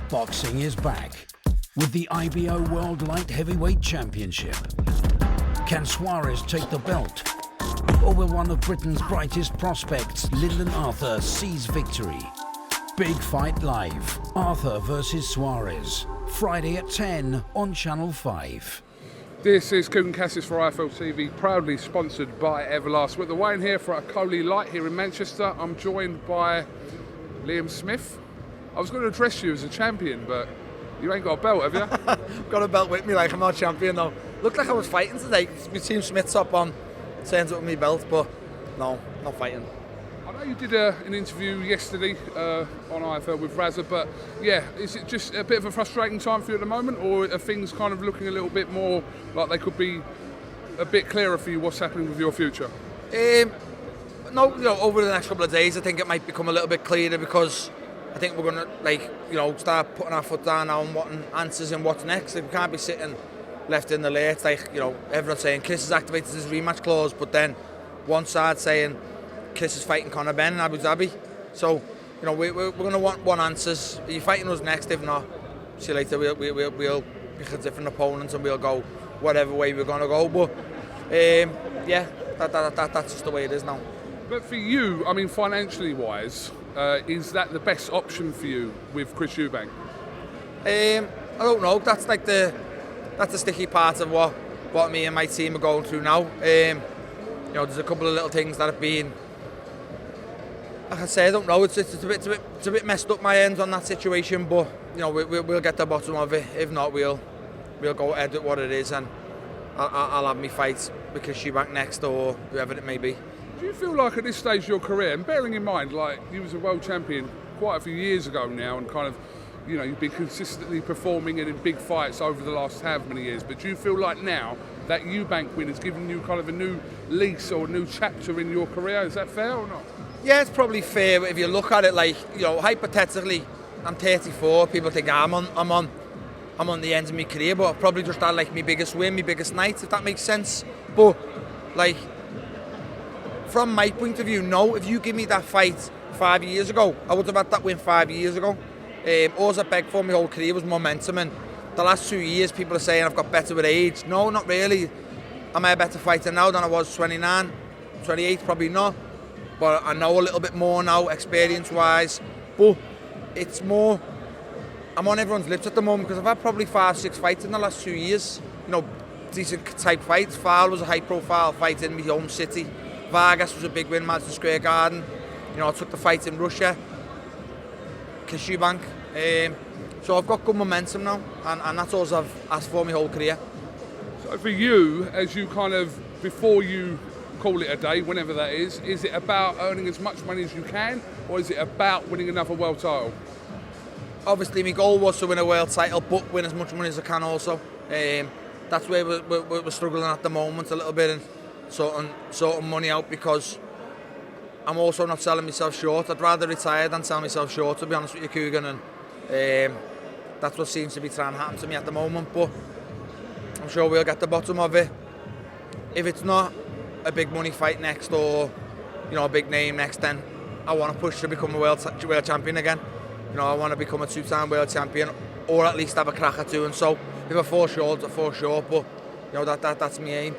Boxing is back with the IBO World Light Heavyweight Championship. Can Suarez take the belt? Or will one of Britain's brightest prospects, Lyndon Arthur, seize victory? Big Fight Live, Arthur versus Suarez, Friday at 10 on Channel 5. This is KUGAN CASSIUS for IFL TV, proudly sponsored by Everlast. We're at the weigh-in here for a Coley Light here in Manchester. I'm joined by Liam Smith. I was going to address you as a champion, but you ain't got a belt, have you? I've got a belt with me, like I'm not champion though. Looked like I was fighting today. My Team Smith's up on, turns up with me belt, but no, not fighting. I know you did an interview yesterday on IFL with Razza, but yeah, is it just a bit of a frustrating time for you at the moment, or are things kind of looking a little bit more like they could be a bit clearer for you what's happening with your future? No, over the next couple of days I think it might become a little bit clearer, because I think we're going to start putting our foot down now and wanting answers and what's next. We can't be sitting left in the lurch, everyone's saying Chris has activated his rematch clause, but then one side saying Chris is fighting Conor Benn in Abu Dhabi. So, we're going to want answers. Are you fighting us next? If not, see you later. We'll pick a different opponent and we'll go whatever way we're going to go. But yeah, that's just the way it is now. But for you, I mean, financially wise, is that the best option for you with Chris Eubank? I don't know. That's the sticky part of what me and my team are going through now. There's a couple of little things that have been, like I say, I don't know. It's a bit messed up my end on that situation, but we'll get to the bottom of it. If not, we'll go ahead with what it is, and I'll have me fight with Chris Eubank next, or whoever it may be. Do you feel like at this stage of your career, and bearing in mind, like, you was a world champion quite a few years ago now, and kind of, you've been consistently performing in big fights over the last however many years, but do you feel like now that Eubank win has given you kind of a new lease or a new chapter in your career? Is that fair or not? Yeah, it's probably fair if you look at it hypothetically. I'm 34. People think I'm on the end of my career, but I've probably just had my biggest win, my biggest night, if that makes sense. But from my point of view, no. If you give me that fight 5 years ago, I would have had that win 5 years ago. All I begged for my whole career was momentum, and the last 2 years people are saying I've got better with age. No, not really. Am I a better fighter now than I was 29, 28? Probably not. But I know a little bit more now, experience-wise. But it's more, I'm on everyone's lips at the moment, because I've had probably 5-6 fights in the last 2 years. Decent type fights. Fowler was a high-profile fight in my home city. Vargas was a big win, Madison Square Garden. I took the fight in Russia. Chris Eubank. So I've got good momentum now, and that's all I've asked for my whole career. So for you, as you kind of, before you call it a day, whenever that is it about earning as much money as you can, or is it about winning another world title? Obviously my goal was to win a world title, but win as much money as I can also. That's where we're struggling at the moment a little bit, and sorting money out, because I'm also not selling myself short. I'd rather retire than sell myself short, to be honest with you, KUGAN, and that's what seems to be trying to happen to me at the moment. But I'm sure we'll get the bottom of it. If it's not a big money fight next, or a big name next, then I want to push to become a world champion again. I want to become a 2-time world champion, or at least have a crack at doing so. If I fall short, I fall short, but that's my aim.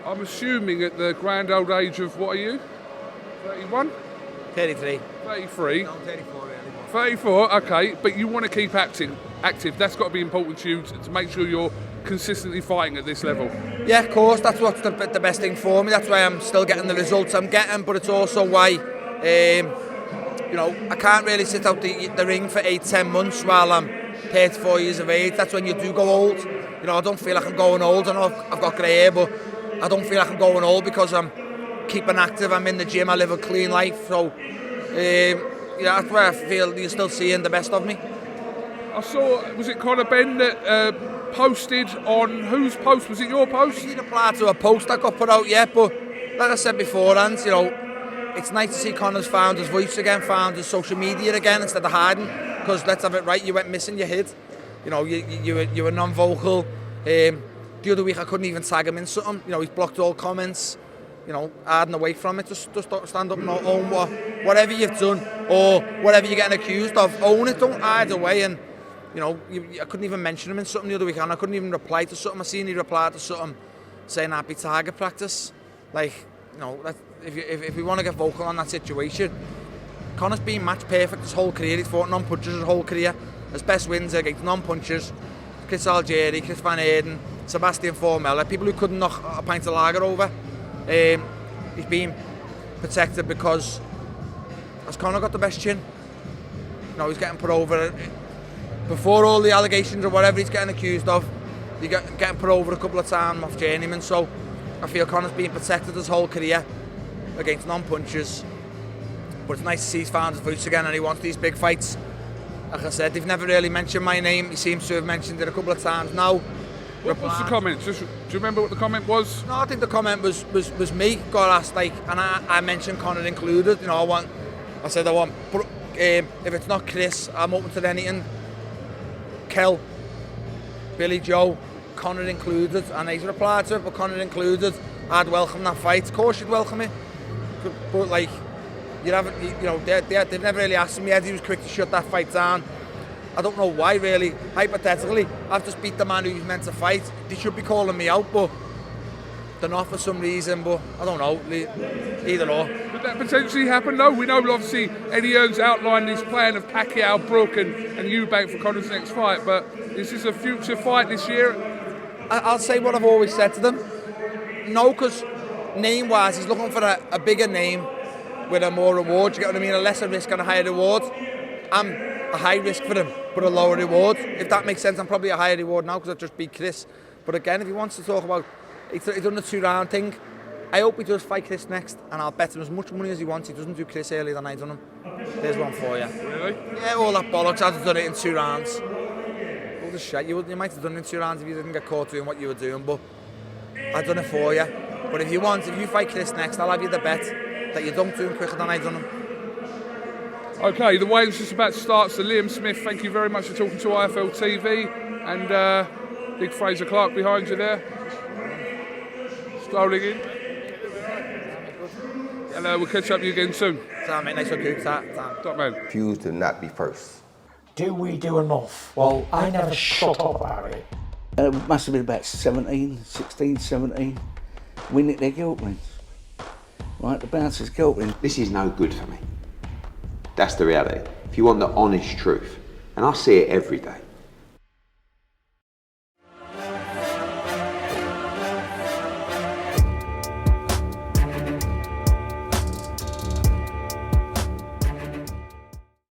I'm assuming at the grand old age of, what are you? 31? 33. 33? No, I'm 34 really. 34, okay, but you want to keep active. That's got to be important to you to make sure you're consistently fighting at this level. Yeah, of course, that's what's the best thing for me. That's why I'm still getting the results I'm getting, but it's also why, I can't really sit out the ring for 8-10 months while I'm 34 years of age. That's when you do go old. I don't feel like I'm going old. I know I've got grey hair, but I don't feel like I'm going old, because I'm keeping active. I'm in the gym. I live a clean life. So, that's where I feel you're still seeing the best of me. I saw, was it Conor Benn that posted on, whose post? Was it your post? He didn't apply to a post that got put out yet, but like I said beforehand, it's nice to see Conor's found his voice again, found his social media again instead of hiding. Because let's have it right, you went missing, you hid. You were non-vocal. The other week I couldn't even tag him in something. He's blocked all comments. Hiding away from it. Just stand up and own whatever you've done, or whatever you're getting accused of. Own it, don't hide away. And You know, I couldn't even mention him in something the other weekend. I couldn't even reply to something. I seen he replied to something saying happy target practice. Like, you know, if we want to get vocal on that situation, Conor's been match perfect his whole career. He's fought non-punchers his whole career. His best wins are against non-punchers. Chris Algieri, Chris Van Heerden, Sebastian Formella, people who couldn't knock a pint of lager over. He's been protected because has Conor got the best chin? You know, he's getting put over before all the allegations or whatever he's getting accused of. He's getting put over a couple of times off journeyman, so I feel Conor's been protected his whole career against non-punchers. But it's nice to see he's found his voice again and he wants these big fights. Like I said, they've never really mentioned my name. He seems to have mentioned it a couple of times now. What was the comment? Do you remember what the comment was? No, I think the comment was me. Got asked, like, and I mentioned Conor included. You know, I said I want, if it's not Chris, I'm open to anything. Kel, Billy Joe, Conor included, and he's replied to it, but Conor included, I'd welcome that fight. Of course you'd welcome it, but like, you know, they've never really asked him yet. He was quick to shut that fight down. I don't know why, really. Hypothetically, I've just beat the man who was meant to fight. They should be calling me out, but they're not for some reason. But I don't know, either or. Could that potentially happen, though? We know, obviously, Eddie Hearn's outlined his plan of Pacquiao, Brook and Eubank for Conor's next fight, but is this a future fight this year? I'll say what I've always said to them. No, because name-wise, he's looking for a bigger name with a more reward. You get what I mean? A lesser risk and a higher reward. I'm a high risk for him, but a lower reward. If that makes sense, I'm probably a higher reward now because I've just beat Chris. But again, if he wants to talk about, he's done the 2-round thing. I hope he does fight Chris next, and I'll bet him as much money as he wants. He doesn't do Chris earlier than I done him. There's one for you. Really? Yeah, all that bollocks. I'd have done it in 2 rounds. All the shit. You might have done it in 2 rounds if you didn't get caught doing what you were doing, but I've done it for you. But if you fight Chris next, I'll have you the bet that you don't do him quicker than I done him. Okay, the weigh-in's just about to start, so Liam Smith, thank you very much for talking to IFL TV, and big Fraser Clark behind you there, strolling in. And we'll catch up with you again soon. Sam, mate, nice one, Coop. Top man. Refuse to not be first. Do we do enough? Well, I never shut up about it. It must have been about 16, 17. We nicked their guilt rings. Right, the bouncer's guilt ring. This is no good for me. That's the reality. If you want the honest truth, and I see it every day,